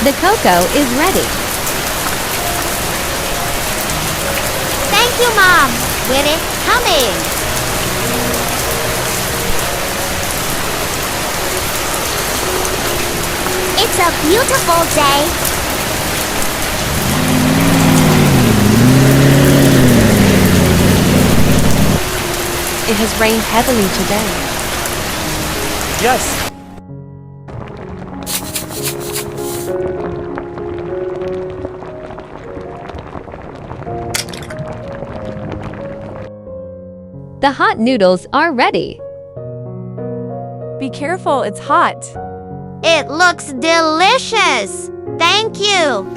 The cocoa is ready. Thank you, Mom. When it's coming. It's a beautiful day. It has rained heavily today. Yes. The hot noodles are ready. Be careful, it's hot. It looks delicious. Thank you.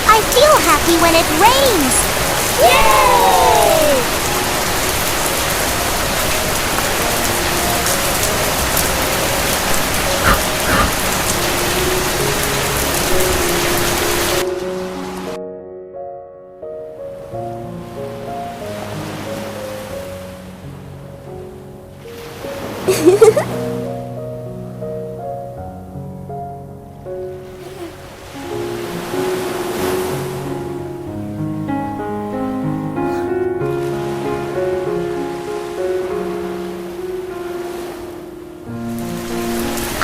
I feel happy when it rains. Yay!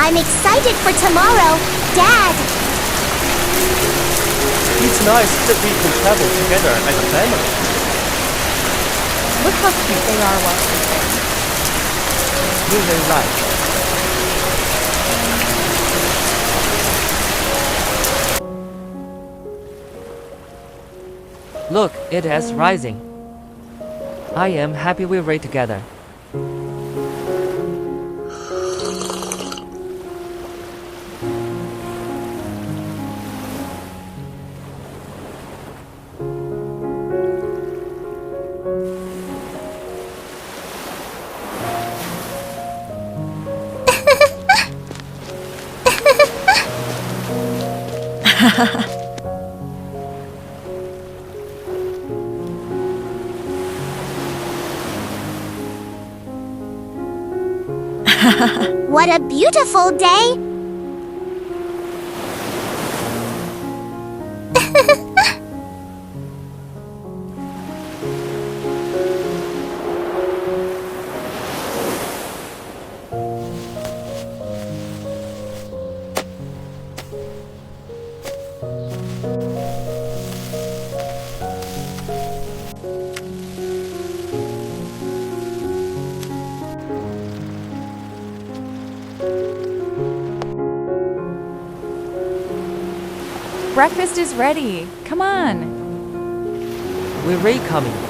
I'm excited for tomorrow, Dad. It's nice that we can travel together as a family. Look how cute they are while sleeping. You're right. Look, it is rising. I am happy we read together. What a beautiful day. Breakfast is ready. Come on. We're coming.